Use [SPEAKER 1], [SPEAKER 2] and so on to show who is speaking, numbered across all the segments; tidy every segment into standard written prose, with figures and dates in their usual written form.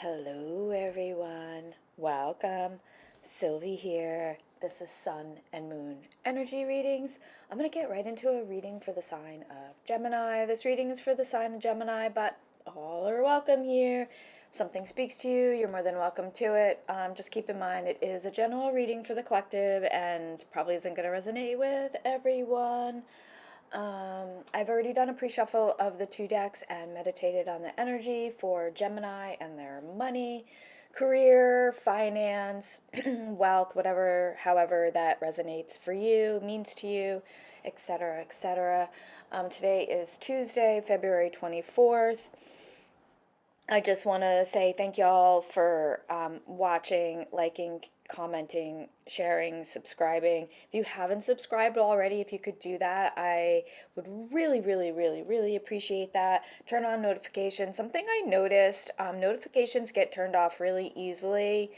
[SPEAKER 1] Hello, everyone. Welcome. Sylvie here. This is Sun and Moon energy readings. I'm going to get right into a reading for the sign of Gemini. This reading is for the sign of Gemini, but all are welcome here. If something speaks to you, you're more than welcome to it. Just keep in mind it is a general reading for the collective and probably isn't going to resonate with everyone. I've already done a pre-shuffle of the two decks and meditated on the energy for Gemini and their money, career, finance, wealth, whatever, however that resonates for you, means to you, etc., etc. Today is Tuesday, February 24th. I just want to say thank y'all for watching, liking, commenting, sharing, subscribing. If you haven't subscribed already, if you could do that, I would really, really, really, really appreciate that. Turn on notifications. Something I noticed, notifications get turned off really easily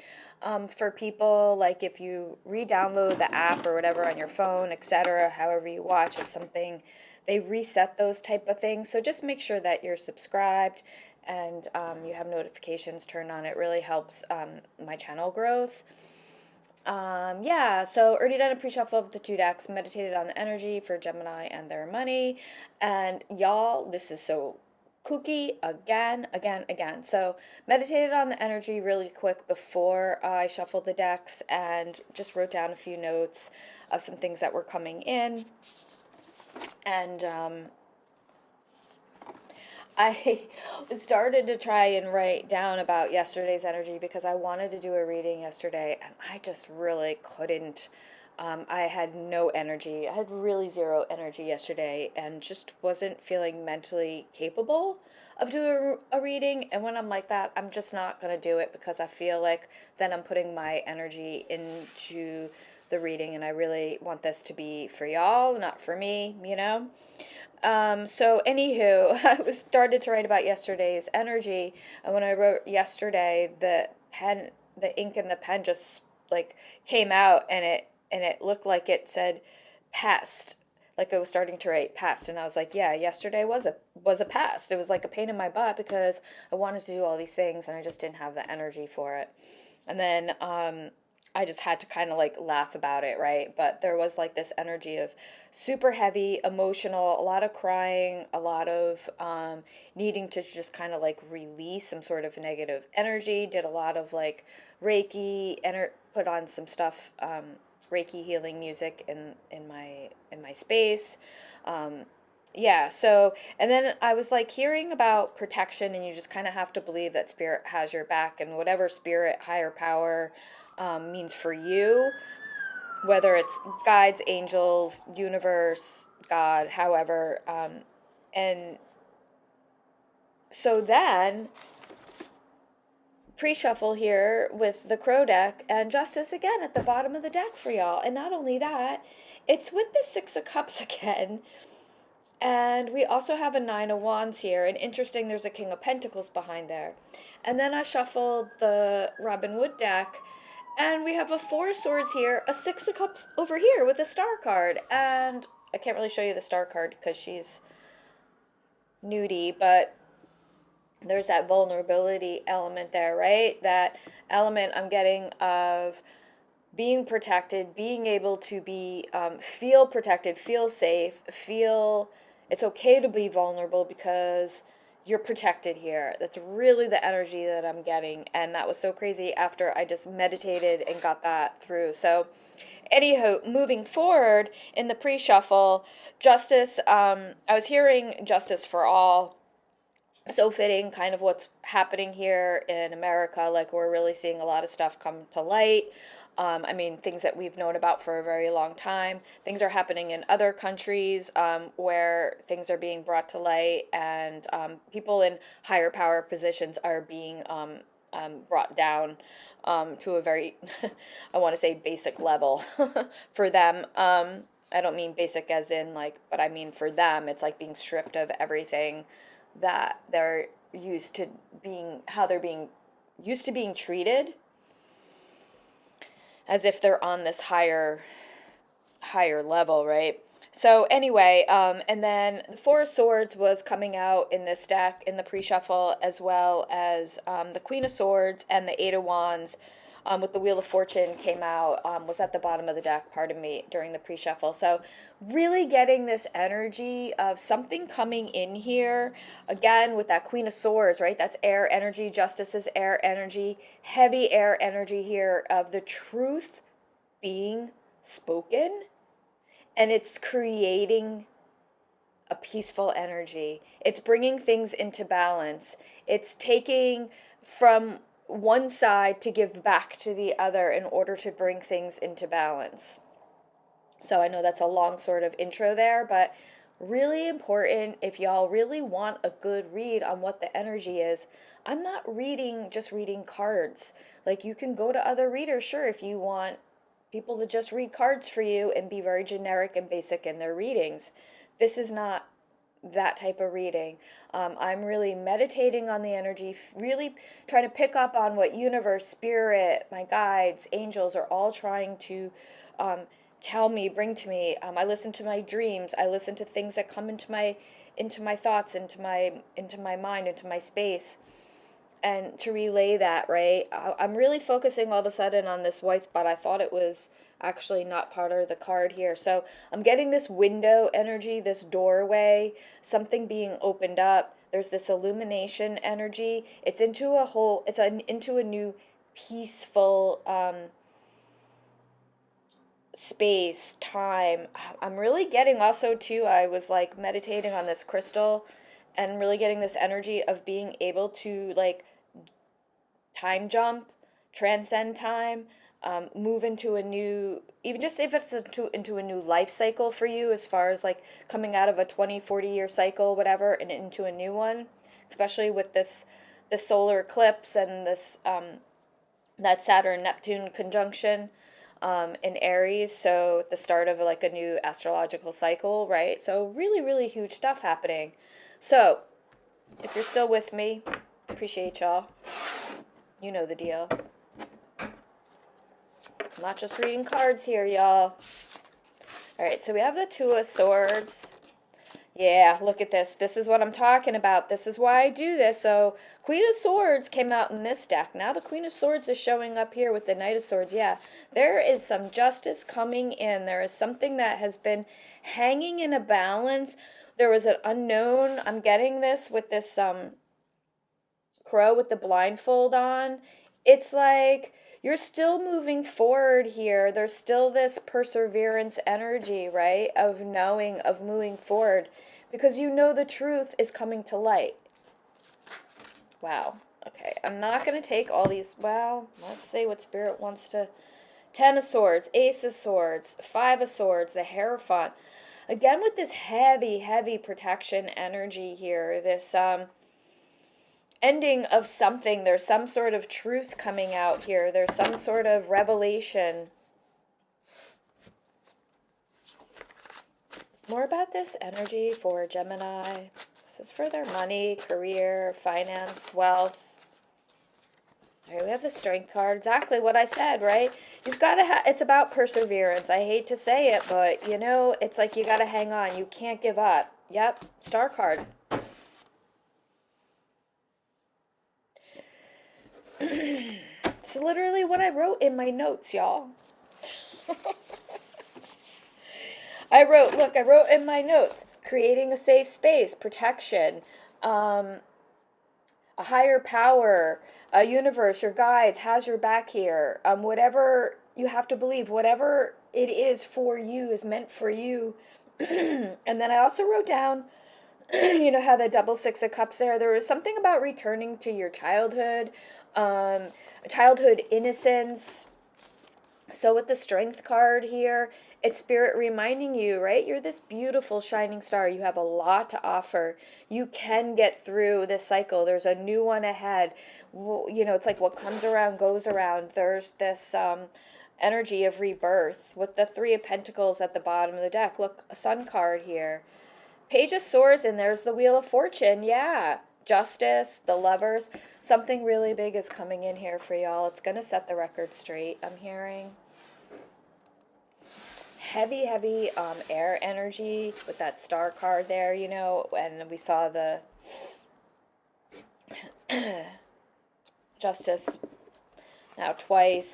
[SPEAKER 1] for people. Like if you re-download the app or whatever on your phone, etc., however you watch, if something, they reset those type of things. So just make sure that you're subscribed and you have notifications turned on. It really helps my channel growth. Yeah, so already done a pre-shuffle of the two decks, meditated on the energy for Gemini and their money. And y'all, this is so kooky again. So meditated on the energy really quick before I shuffled the decks and just wrote down a few notes of some things that were coming in. And I started to try and write down about yesterday's energy because I wanted to do a reading yesterday and I just really couldn't. I had no energy. I had really zero energy yesterday and just wasn't feeling mentally capable of doing a reading. And when I'm like that, I'm just not going to do it because I feel like then I'm putting my energy into the reading and I really want this to be for y'all, not for me, you know? So anywho, I was started to write about yesterday's energy, and when I wrote yesterday, the ink in the pen just like came out, and it looked like it said past, like I was starting to write past, and I was like, yeah, yesterday was a past. It was like a pain in my butt because I wanted to do all these things, and I just didn't have the energy for it. And then I just had to kind of like laugh about it, right? But there was like this energy of super heavy, emotional, a lot of crying, a lot of needing to just kind of like release some sort of negative energy. Did a lot of like Reiki, put on some stuff, Reiki healing music in my space. Yeah, so, and then I was like hearing about protection, and you just kind of have to believe that spirit has your back, and whatever spirit, higher power means for you, whether it's guides, angels, universe, God, however. And so then, pre-shuffle here with the Crow deck, and Justice again at the bottom of the deck for y'all. And not only that, it's with the Six of Cups again. And we also have a Nine of Wands here. And interesting, there's a King of Pentacles behind there. And then I shuffled the Robin Hood deck, and we have a Four of Swords here, a Six of Cups over here with a Star card. And I can't really show you the Star card because she's nudie, but there's that vulnerability element there, right? That element I'm getting of being protected, being able to be, feel protected, feel safe, feel it's okay to be vulnerable because you're protected here. That's really the energy that I'm getting. And that was so crazy after I just meditated and got that through. So anywho, moving forward in the pre-shuffle, justice, I was hearing justice for all. So fitting kind of what's happening here in America. Like we're really seeing a lot of stuff come to light. I mean, things that we've known about for a very long time. Things are happening in other countries where things are being brought to light, and people in higher power positions are being brought down to a very, I want to say basic level for them. I don't mean basic as in like, but I mean for them, it's like being stripped of everything that they're used to being, how they're being used to being treated, as if they're on this higher level, right? So anyway, and then the Four of Swords was coming out in this deck in the pre-shuffle, as well as the Queen of Swords and the Eight of Wands, with the Wheel of Fortune came out, was at the bottom of the deck, pardon me, during the pre-shuffle. So really getting this energy of something coming in here, again, with that Queen of Swords, right? That's air energy. Justice is air energy. Heavy air energy here of the truth being spoken, and it's creating a peaceful energy. It's bringing things into balance. It's taking from one side to give back to the other in order to bring things into balance. So I know that's a long sort of intro there, but really important if y'all really want a good read on what the energy is. I'm not just reading cards. Like, you can go to other readers, sure, if you want people to just read cards for you and be very generic and basic in their readings. This is not that type of reading. I'm really meditating on the energy, really trying to pick up on what universe, spirit, my guides, angels are all trying to tell me, bring to me. I listen to my dreams. I listen to things that come into my thoughts, into my mind, into my space, and to relay that, right? I'm really focusing all of a sudden on this white spot. I thought it was actually not part of the card here. So I'm getting this window energy, this doorway, something being opened up. There's this illumination energy. It's into into a new peaceful space, time. I'm really getting also too, I was like meditating on this crystal and really getting this energy of being able to like time jump, transcend time, move into a new, even just if it's into a new life cycle for you, as far as like coming out of a 20, 40 year cycle, whatever, and into a new one, especially with this solar eclipse and this that Saturn Neptune conjunction in Aries, so at the start of like a new astrological cycle, right? So really, really huge stuff happening. So if you're still with me, appreciate y'all. You know the deal. I'm not just reading cards here, y'all. All right, so we have the Two of Swords. Yeah, look at this. This is what I'm talking about. This is why I do this. So Queen of Swords came out in this deck. Now the Queen of Swords is showing up here with the Knight of Swords. Yeah, there is some justice coming in. There is something that has been hanging in a balance. There was an unknown. I'm getting this with this crow with the blindfold on. It's like you're still moving forward here. There's still this perseverance energy, right? Of knowing, of moving forward, because you know the truth is coming to light. Wow. Okay, I'm not going to take all these. Well, let's see what Spirit wants to. Ten of Swords, Ace of Swords, Five of Swords, the Hierophant. Again, with this heavy, heavy protection energy here, this ending of something. There's some sort of truth coming out here. There's some sort of revelation. More about this energy for Gemini. This is for their money, career, finance, wealth. All right, we have the Strength card. Exactly what I said, right? You've got to it's about perseverance. I hate to say it, but, you know, it's like you got to hang on. You can't give up. Yep, Star card. It's literally what I wrote in my notes, y'all. I wrote in my notes, creating a safe space, protection, a higher power, a universe, your guides has your back here. Whatever you have to believe, whatever it is for you is meant for you. And then I also wrote down, you know how the double Six of Cups there was something about returning to your childhood, childhood innocence. So with the Strength card here, it's Spirit reminding you, right? You're this beautiful shining star. You have a lot to offer. You can get through this cycle. There's a new one ahead. You know, it's like what comes around goes around. There's this energy of rebirth with the Three of Pentacles at the bottom of the deck. Look, a Sun card here. Page of Swords, and there's the Wheel of Fortune. Yeah, Justice, the Lovers. Something really big is coming in here for y'all. It's going to set the record straight, I'm hearing. heavy, heavy air energy with that star card there, you know, and we saw the justice now twice.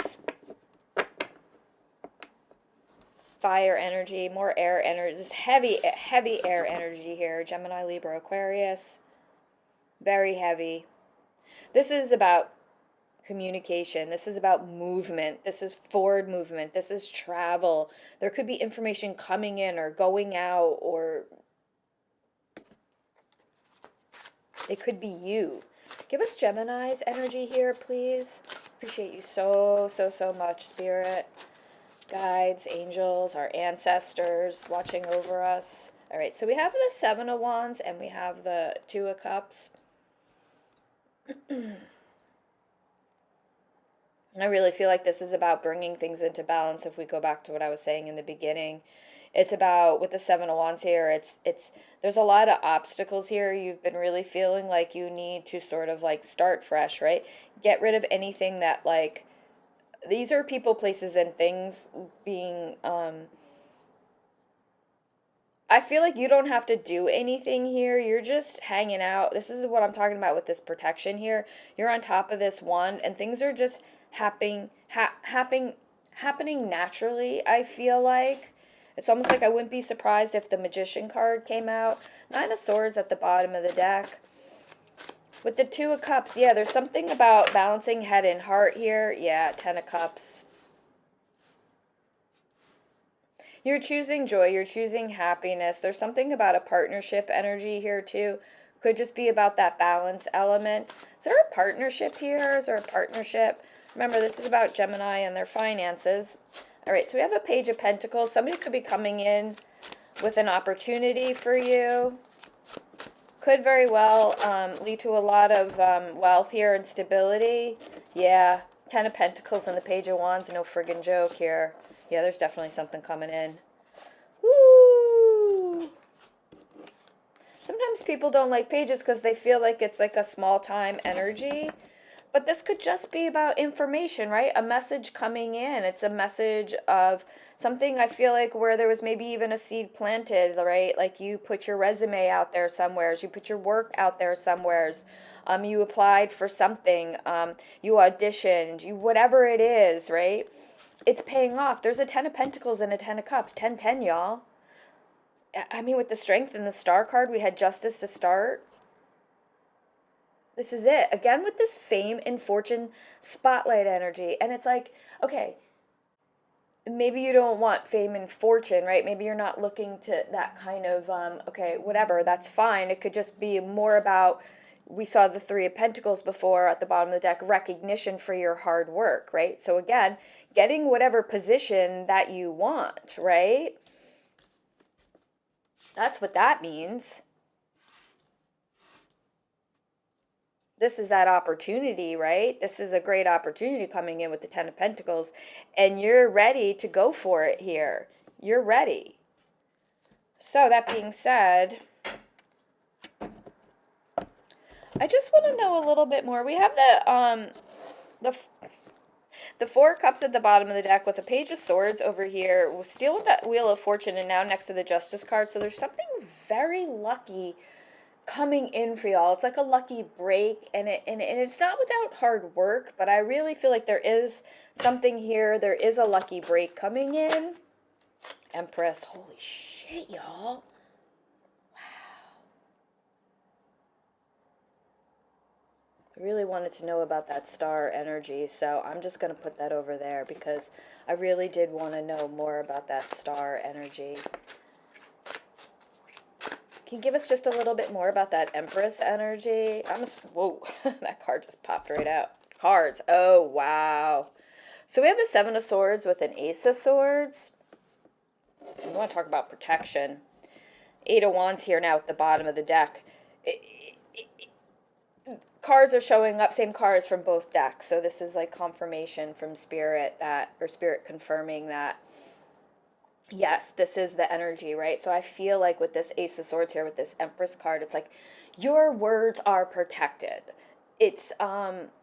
[SPEAKER 1] Fire energy, more air energy, this heavy, heavy air energy here. Gemini, Libra, Aquarius. Very heavy. This is about communication. This is about movement. This is forward movement. This is travel. There could be information coming in or going out, or it could be you. Give us Gemini's energy here, please. Appreciate you so, so, so much, Spirit. Guides, angels, our ancestors watching over us. All right, so we have the Seven of Wands and we have the Two of Cups. I really feel like this is about bringing things into balance. If we go back to what I was saying in the beginning, it's about, with the Seven of Wands here, it's there's a lot of obstacles here. You've been really feeling like you need to sort of like start fresh, right? Get rid of anything that, like, these are people, places, and things being, I feel like you don't have to do anything here. You're just hanging out. This is what I'm talking about with this protection here. You're on top of this wand, and things are just happening naturally, I feel like. It's almost like I wouldn't be surprised if the Magician card came out. Nine of Swords at the bottom of the deck. With the Two of Cups, yeah, there's something about balancing head and heart here. Yeah, Ten of Cups. You're choosing joy. You're choosing happiness. There's something about a partnership energy here, too. Could just be about that balance element. Is there a partnership here? Is there a partnership? Remember, this is about Gemini and their finances. All right, so we have a Page of Pentacles. Somebody could be coming in with an opportunity for you. Could very well lead to a lot of wealth here and stability. Yeah, Ten of Pentacles and the Page of Wands, no friggin' joke here. Yeah, there's definitely something coming in. Woo! Sometimes people don't like pages because they feel like it's like a small time energy. But this could just be about information, right? A message coming in. It's a message of something, I feel like, where there was maybe even a seed planted, right? Like you put your resume out there somewheres, you put your work out there somewheres, you applied for something, you auditioned, you whatever it is, right? It's paying off. There's a Ten of Pentacles and a Ten of Cups. 10-10, y'all. I mean, with the Strength and the Star card, we had Justice to start. This is it. Again, with this fame and fortune spotlight energy. And it's like, okay, maybe you don't want fame and fortune, right? Maybe you're not looking to that kind of, okay, whatever, that's fine. It could just be more about, we saw the Three of Pentacles before at the bottom of the deck, recognition for your hard work, right? So again, getting whatever position that you want, right? That's what that means. This is that opportunity, right? This is a great opportunity coming in with the Ten of Pentacles, and you're ready to go for it here. You're ready. So that being said, I just want to know a little bit more. We have the Four of Cups at the bottom of the deck with the Page of Swords over here. We're still with that Wheel of Fortune, and now next to the Justice card. So there's something very lucky coming in for y'all. It's like a lucky break, and it's not without hard work, but I really feel like there is something here. There is a lucky break coming in. Empress, holy shit, y'all. Wow. I really wanted to know about that star energy, so I'm just going to put that over there because I really did want to know more about that star energy. Can you give us just a little bit more about that Empress energy? Whoa, that card just popped right out. Cards. Oh, wow. So we have the Seven of Swords with an Ace of Swords. We want to talk about protection. Eight of Wands here now at the bottom of the deck. Cards are showing up, same cards from both decks. So this is like confirmation from Spirit that, or Spirit confirming that, yes, this is the energy, right? So I feel like with this Ace of Swords here, with this Empress card, it's like your words are protected. It's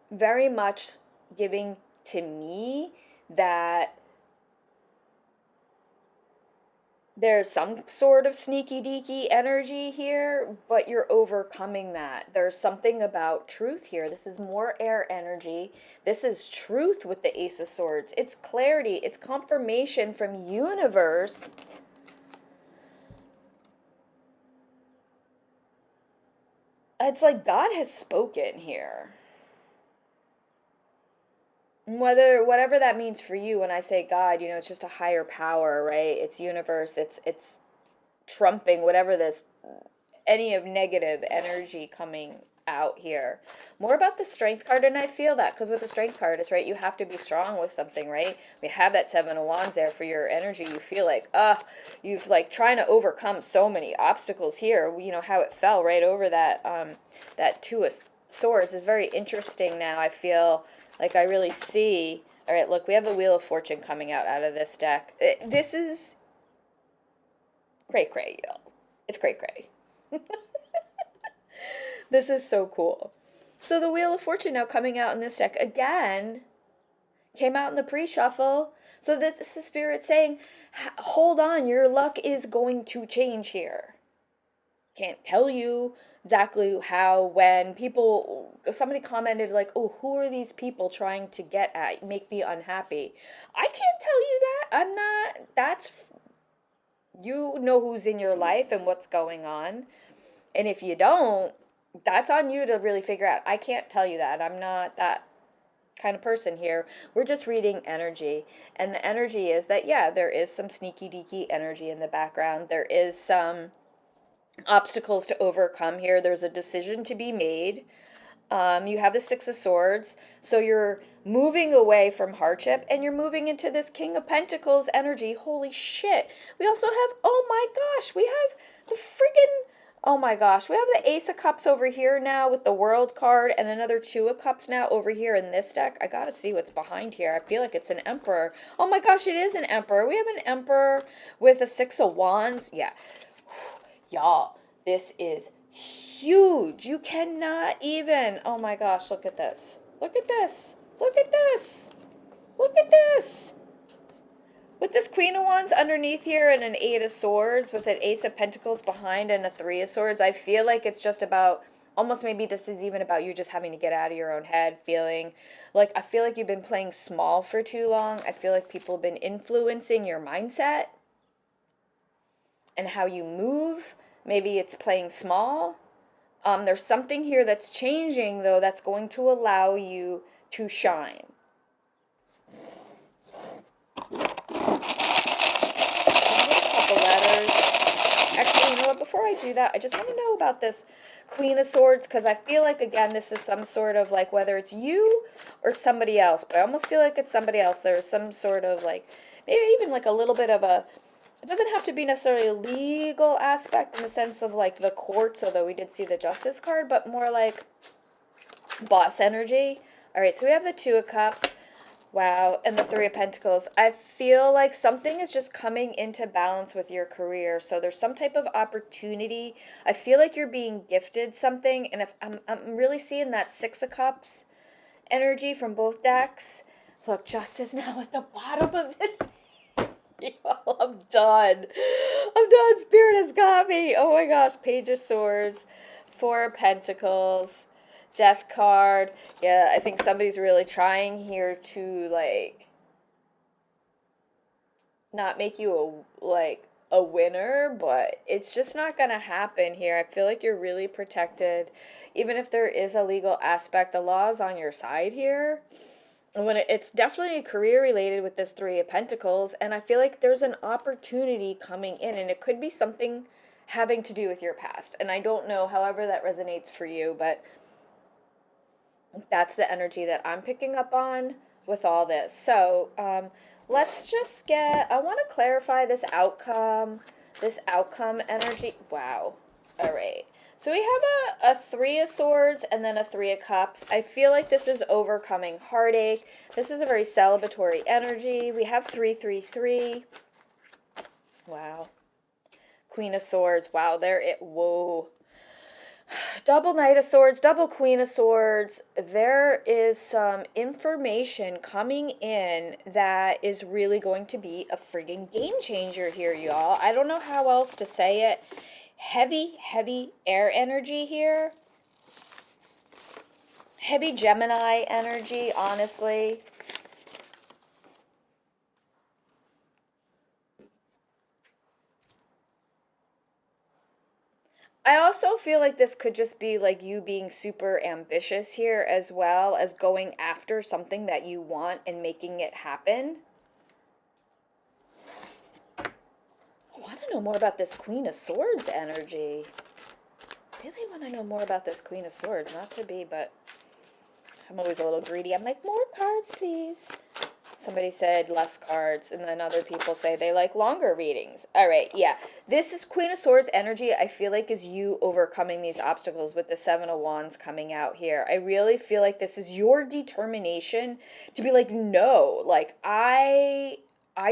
[SPEAKER 1] very much giving to me that There's some sort of sneaky deaky energy here, but you're overcoming that. There's something about truth here. This is more air energy. This is truth with the Ace of Swords. It's clarity, it's confirmation from universe. It's like God has spoken here. Whatever that means for you, when I say God, it's just a higher power, right? It's universe, it's trumping whatever this, any of negative energy coming out here. More about the strength card, and I feel that because with the strength card, it's right, you have to be strong with something, right? We have that Seven of Wands there for your energy. You feel like, you've like trying to overcome so many obstacles here. How it fell right over that that Two of Swords is very interesting. Now I feel like I really see. All right, look, we have the Wheel of Fortune coming out of this deck. This is cray, y'all. It's cray. This is so cool. So the Wheel of Fortune now coming out in this deck again, came out in the pre-shuffle. So that this is Spirit saying, hold on, your luck is going to change here. Can't tell you exactly how, when. Somebody commented like, oh, who are these people trying to get at, make me unhappy? I can't tell you that. I'm not, that's, you know who's in your life and what's going on. And if you don't, that's on you to really figure out. I can't tell you that. I'm not that kind of person here. We're just reading energy. And the energy is that, yeah, there is some sneaky deaky energy in the background. There is some obstacles to overcome here. There's a decision to be made. You have the Six of Swords. So you're moving away from hardship and you're moving into this King of Pentacles energy. Holy shit. We also have, oh my gosh, we have the friggin', oh my gosh, we have the Ace of Cups over here now with the World card and another Two of Cups now over here in this deck. I gotta see what's behind here. I feel like it's an Emperor. Oh my gosh, it is an Emperor. We have an Emperor with a Six of Wands. Yeah. Y'all, this is huge. You cannot even, oh my gosh, look at this. Look at this. Look at this. Look at this. With this Queen of Wands underneath here and an Eight of Swords with an Ace of Pentacles behind and a Three of Swords, I feel like it's just about, almost maybe this is even about you just having to get out of your own head, feeling like, I feel like you've been playing small for too long. I feel like people have been influencing your mindset and how you move. Maybe it's playing small. There's something here that's changing, though, that's going to allow you to shine. Letters. Actually, you know what? Before I do that, I just want to know about this Queen of Swords, because I feel like, again, this is some sort of, like, whether it's you or somebody else, but I almost feel like it's somebody else. There's some sort of, like, maybe even, like, a little bit of a, it doesn't have to be necessarily a legal aspect in the sense of, like, the courts, although we did see the Justice card, but more like boss energy. All right, so we have the Two of Cups. Wow, and the Three of Pentacles. I feel like something is just coming into balance with your career. So there's some type of opportunity. I feel like you're being gifted something, and if I'm really seeing that Six of Cups energy from both decks. Look, Justice now at the bottom of this. Y'all, I'm done. I'm done. Spirit has got me. Oh my gosh, Page of Swords, Four of Pentacles. Death card. Yeah, I think somebody's really trying here to, like, not make you a winner, but it's just not gonna happen here. I feel like you're really protected. Even if there is a legal aspect, the law is on your side here. And when it's definitely career related with this Three of Pentacles, and I feel like there's an opportunity coming in, and it could be something having to do with your past. And I don't know, however that resonates for you, but that's the energy that I'm picking up on with all this. So let's just I want to clarify this outcome energy. Wow. All right. So we have a Three of Swords and then a Three of Cups. I feel like this is overcoming heartache. This is a very celebratory energy. We have 333. Wow. Queen of Swords. Wow. Whoa. Double Knight of Swords, double Queen of Swords. There is some information coming in that is really going to be a friggin' game changer here, y'all. I don't know how else to say it. Heavy, heavy air energy here. Heavy Gemini energy, honestly. I also feel like this could just be like you being super ambitious here, as well as going after something that you want and making it happen. I want to know more about this Queen of Swords energy. Really want to know more about this Queen of Swords. Not to be, but I'm always a little greedy. I'm like, more cards, please. Somebody said less cards, and then other people say they like longer readings. All right, yeah. This is Queen of Swords energy, I feel like, is you overcoming these obstacles with the Seven of Wands coming out here. I really feel like this is your determination to be like, no, like, I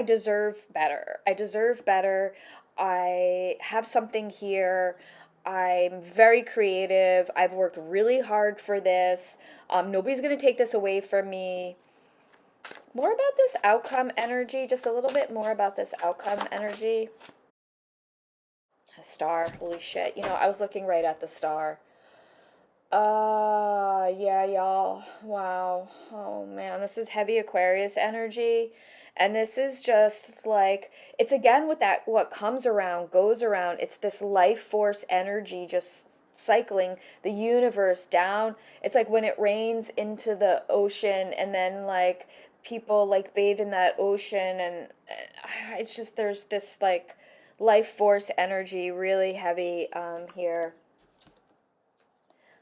[SPEAKER 1] deserve better. I deserve better. I have something here. I'm very creative. I've worked really hard for this. Nobody's going to take this away from me. More about this outcome energy, just a little bit more about this outcome energy. A star, holy shit. You know, I was looking right at the star. Yeah, y'all. Wow. Oh, man, this is heavy Aquarius energy. And this is just like, it's again with that, what comes around, goes around. It's this life force energy just cycling the universe down. It's like when it rains into the ocean and then like people like bathe in that ocean and it's just, there's this like life force energy really heavy here.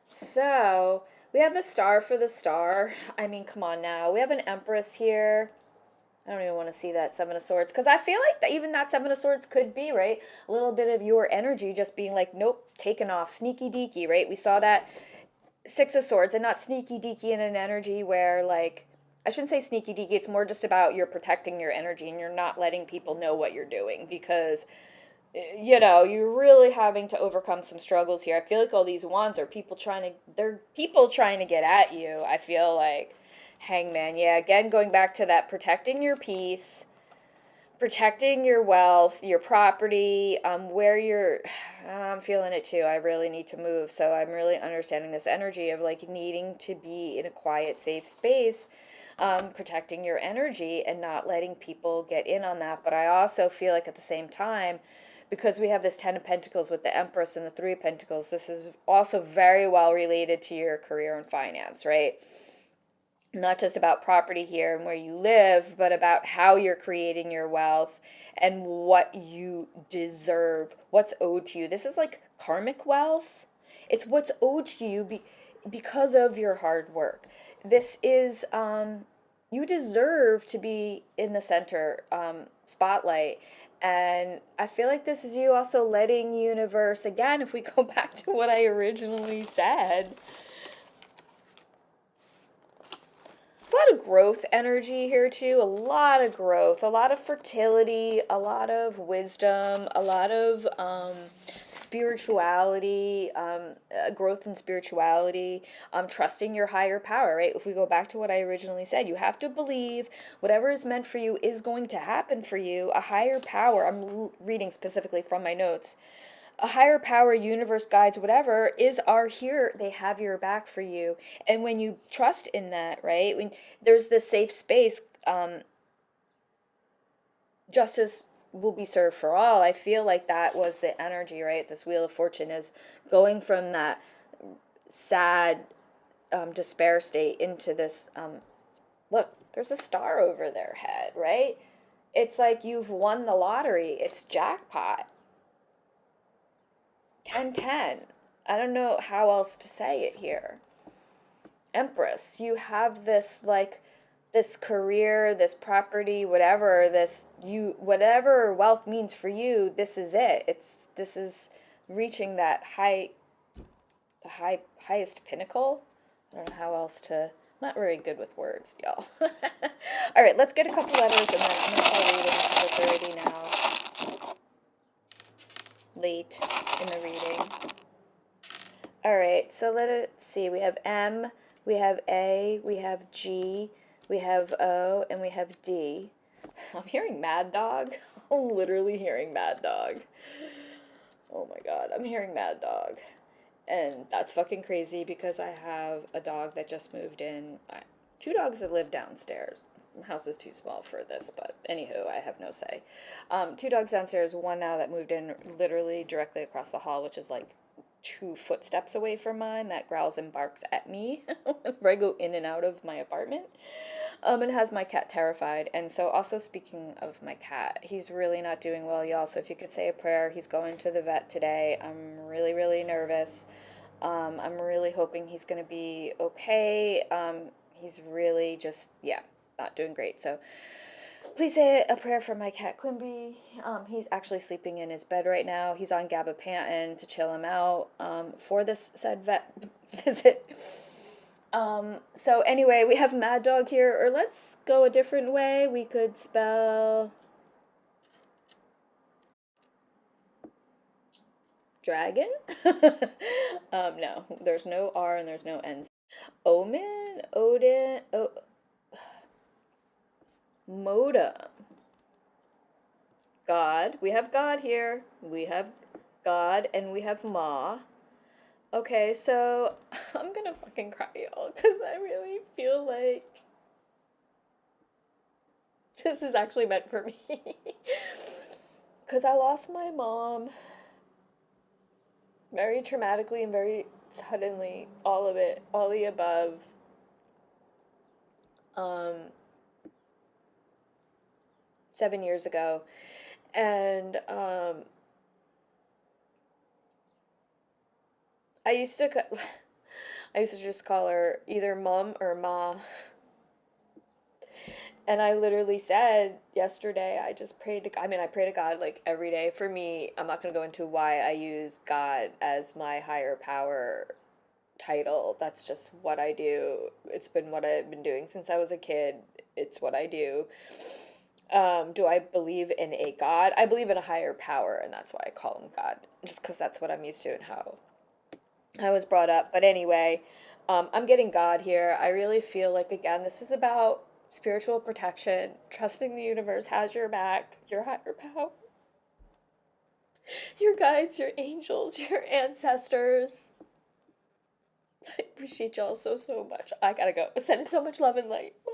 [SPEAKER 1] So we have the star for the star. I mean, come on now. We have an empress here. I don't even want to see that Seven of Swords because I feel like that even that Seven of Swords could be, right? A little bit of your energy just being like, nope, taken off, sneaky deaky, right? We saw that Six of Swords and not sneaky deaky in an energy where, like, I shouldn't say sneaky deaky. It's more just about you're protecting your energy and you're not letting people know what you're doing because you know, you're really having to overcome some struggles here. I feel like all these wands are they're people trying to get at you. I feel like Hangman. Yeah, again, going back to that protecting your peace, protecting your wealth, your property, where you're, I'm feeling it too. I really need to move. So I'm really understanding this energy of like needing to be in a quiet, safe space, protecting your energy and not letting people get in on that. But I also feel like at the same time, because we have this Ten of Pentacles with the Empress and the Three of Pentacles, this is also very well related to your career and finance, right? Not just about property here and where you live, but about how you're creating your wealth and what you deserve, what's owed to you. This is like karmic wealth. It's what's owed to you because of your hard work. This is, you deserve to be in the center spotlight. And I feel like this is you also letting universe, again, if we go back to what I originally said, a lot of growth energy here too, a lot of growth, a lot of fertility, a lot of wisdom, a lot of spirituality, growth in spirituality, trusting your higher power, right? If we go back to what I originally said, you have to believe whatever is meant for you is going to happen for you. A higher power, I'm reading specifically from my notes, a higher power, universe, guides, whatever are here. They have your back for you. And when you trust in that, right, when there's this safe space, justice will be served for all. I feel like that was the energy, right? This Wheel of Fortune is going from that sad despair state into this look, there's a star over their head, right? It's like you've won the lottery. It's jackpot. 1010. I don't know how else to say it here. Empress, you have this like this career, this property, whatever, whatever wealth means for you, this is it. This is reaching that highest pinnacle. I don't know how else to, I'm not very good with words, y'all. All right, let's get a couple letters and then I'm going to start reading to the 30 now. Late in the reading. All right, so let's see. We have M, we have A, we have G, we have O, and we have D. I'm hearing Mad Dog. I'm literally hearing Mad Dog. Oh my God, I'm hearing Mad Dog. And that's fucking crazy because I have a dog that just moved in. Two dogs that live downstairs. My house is too small for this, but anywho, I have no say. Two dogs downstairs, one now that moved in literally directly across the hall, which is like 2 footsteps away from mine, that growls and barks at me whenever I go in and out of my apartment. And has my cat terrified. And so, also speaking of my cat, he's really not doing well, y'all. So, if you could say a prayer, he's going to the vet today. I'm really, really nervous. I'm really hoping he's going to be okay. He's really just, yeah, not doing great. So, please say a prayer for my cat Quimby. He's actually sleeping in his bed right now. He's on gabapentin to chill him out for this said vet visit. So anyway, we have Mad Dog here, or let's go a different way. We could spell dragon. No, there's no R and there's no N's. Omen, Odin, Modem. God. We have God here. We have God and we have Ma. Okay, so I'm gonna fucking cry, y'all, because I really feel like this is actually meant for me. Because I lost my mom very traumatically and very suddenly, all of it, all the above. Um, 7 years ago. And I used to I used to just call her either mom or ma. And I literally said yesterday, I just prayed to God. I mean, I pray to God like every day. For me, I'm not going to go into why I use God as my higher power title. That's just what I do. It's been what I've been doing since I was a kid. It's what I do. Do I believe in a God? I believe in a higher power, and that's why I call him God, just because that's what I'm used to and how I was brought up. But anyway, I'm getting God here. I really feel like, again, this is about spiritual protection, trusting the universe has your back, your higher power, your guides, your angels, your ancestors. I appreciate y'all so, so much. I gotta go. Sending so much love and light. Bye.